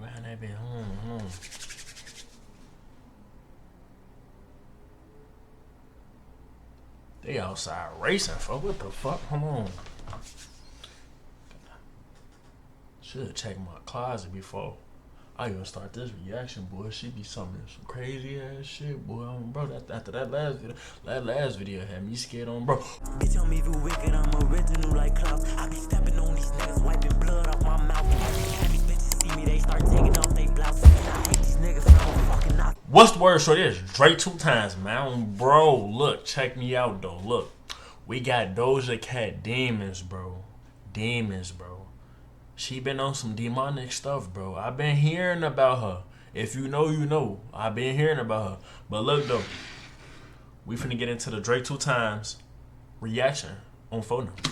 behind that bitch. Hold on. They outside racing, fuck. What the fuck? Hold on. Should check my closet before I even start this reaction, boy. She be some crazy ass shit, boy. Bro, after that last video had me scared on, bro. Bitch, I'm even wicked, I'm original like Klaus. I be stepping on these niggas, wiping blood off my mouth. Every time these bitches see me, they start taking off they blouse. I hate these niggas, I'm fucking not. What's the word? So this Drake 2 times, man. Bro, look, check me out though. Look, we got Doja Cat Demons, bro. Demons, bro. She been on some demonic stuff, bro. I've been hearing about her. If you know, you know. I've been hearing about her. But look though, we finna get into the Drake 2 times reaction on phone number.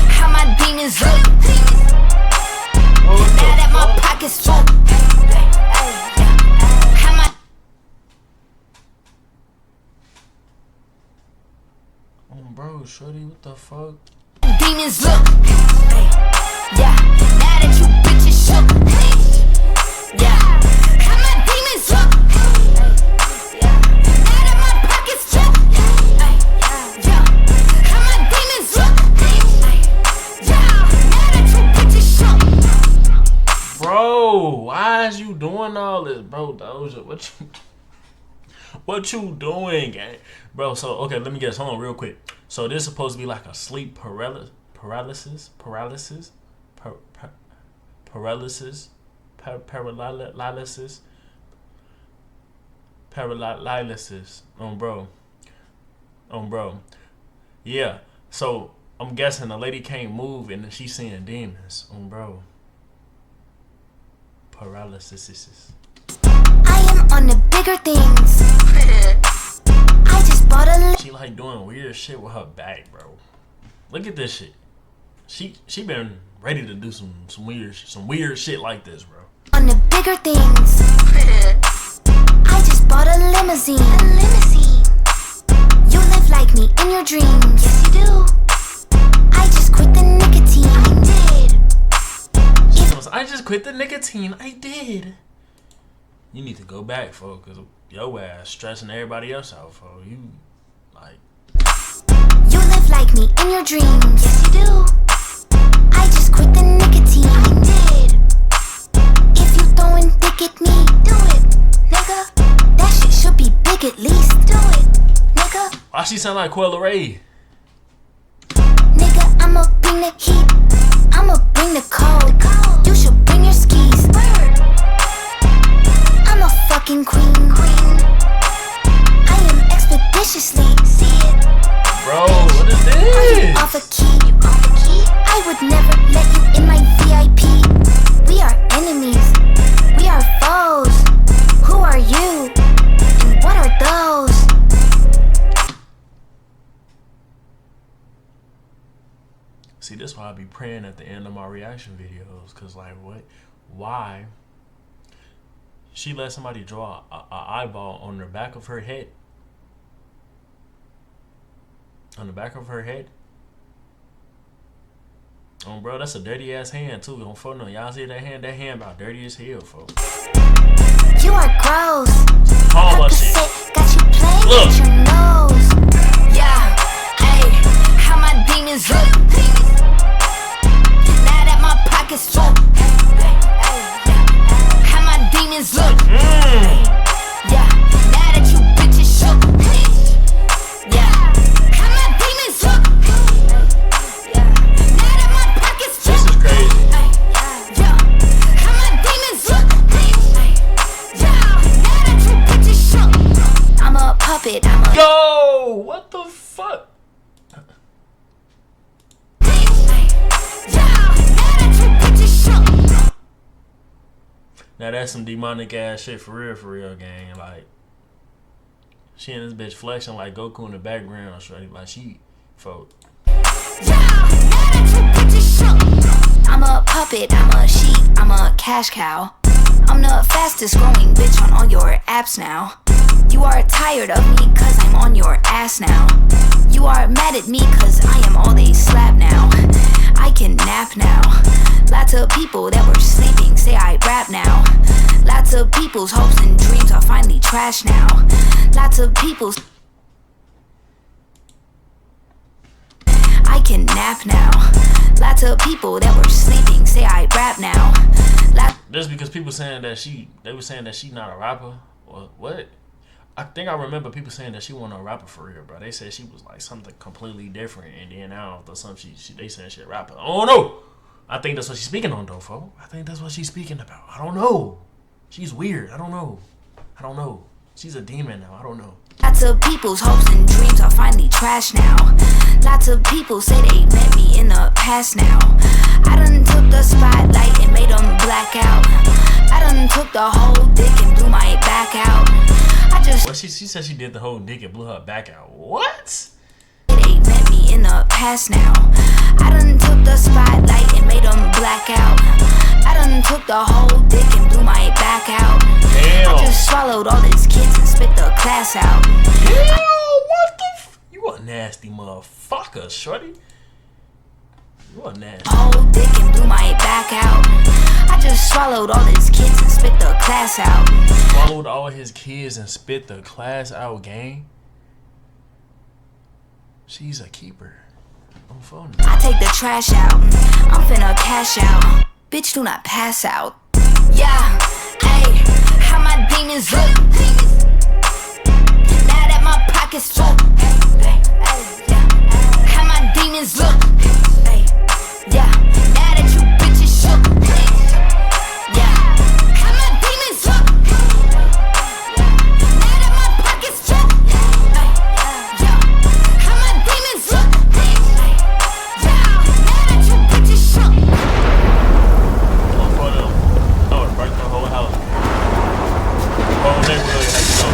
How my demons look. Now that my pockets full. How my Bro, shorty, what the fuck? demons look. Now that you bitches shook. How my demons look. Now that my pockets full. Bro, why is you doing all this, bro? Doja, what you doing, gang? Bro, so okay, let me guess. Hold on, real quick. So this is supposed to be like a sleep paralysis. Bro. Yeah. So I'm guessing the lady can't move and she's seeing demons. Bro. Paralysis. I am on the bigger things. I just bought a She like doing weird shit with her back, bro. Look at this shit. She been ready to do some weird shit like this, bro. On the bigger things. I just bought a limousine. You live like me in your dreams. Yes, you do. I just quit the nicotine. I did. I just quit the nicotine. I did. You need to go back, folks, cause your ass stressing everybody else out, folks. You like. You live like me in your dreams. Yes, you do. I just quit the nicotine. I did. If you throwing dick at me, do it, nigga. That shit should be big at least. Do it, nigga. Why she sound like Coil Ray? Nigga, I'ma bring the heat. I'ma bring the cold. You should bring your skis. I'm a fucking queen. I am expeditiously. See it? Bro, what is this? Off a key. I would never let you in my VIP. We are enemies. We are foes. Who are you? And what are those? See, this is why I be praying at the end of my reaction videos, cause like, what? Why? She let somebody draw a eyeball on the back of her head. On the back of her head. Oh, bro, that's a dirty ass hand too. Don't fuck no. Y'all see that hand? That hand about dirty as hell, folks. You are gross. All that shit. Got you playing Look. with your nose. Yeah, ayy, how my demons look. Now that my pockets full. How my demons look. Yeah, now that you bitches shook. Yeah, how my demons look. Now that my pockets full. This is crazy. Yeah, how my demons look. Yeah, now that you bitches shook. I'm a puppet. I'm a Go! what the fuck? Now that's some demonic ass shit for real, gang. Like, she and this bitch flexing like Goku in the background, straight like she, folk. I'm a puppet, I'm a sheep, I'm a cash cow. I'm the fastest growing bitch on all your apps now. You are tired of me cause I'm on your ass now. You are mad at me cause I am all they slap now. I can nap now. Lots of people that were sleeping say I rap now. Lots of people's hopes and dreams are finally trash now. Lots of people's I can nap now. Lots of people that were sleeping say I rap now. Just because people saying that they were saying that she not a rapper or what? I think I remember people saying that she wasn't a rapper for real, bro. They said she was like something completely different, and then now or something they saying she a rapper. I don't know. I think that's what she's speaking on though, folks. I think that's what she's speaking about. I don't know. She's weird. I don't know. She's a demon now. I don't know. Lots of people's hopes and dreams are finally trash now. Lots of people say they met me in the past now. I done took the spotlight and made them black out. I done took the whole dick and blew my back out. Well, she said she did the whole dick and blew her back out. What? They met me in the past now. I done took the spotlight and made them black out. I done took the whole dick and blew my back out. Damn. I just swallowed all these kids and spit the class out. Damn, what the you a nasty motherfucker, shorty. You a nasty. Whole dick and blew my back out. I just swallowed all these kids and spit the class out. Swallowed all his kids and spit the class out, gang. She's a keeper. I'm phone. I take the trash out. I'm finna cash out. Bitch, do not pass out. Yeah, hey, how my demons look. Now that my pockets full. How my demons look. Yeah, now that you bitches shook. Yeah, how my demons look. Now that my pockets full. Yeah, how my demons look. Yeah, now that you bitches shook. Oh, for them. I would break the whole house. The whole neighborhood had to go.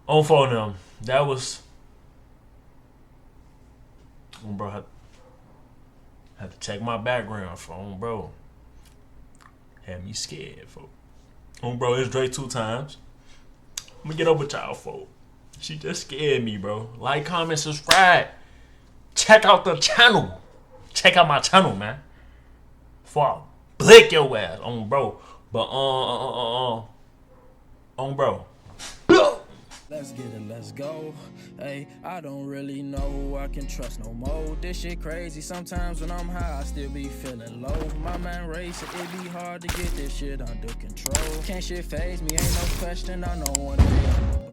On phone them. That was bro. Had to check my background phone, bro. Had me scared, folks. Bro, it's Drake 2 times. I'm gonna get up with y'all, folks. She just scared me, bro. Like, comment, subscribe. Check out the channel. Check out my channel, man. Before I blick your ass, bro. But bro. Let's get it, let's go. Hey, I don't really know who I can trust no more. This shit crazy. Sometimes when I'm high, I still be feeling low. My mind racing, it be hard to get this shit under control. Can't shit phase me, ain't no question. I know one day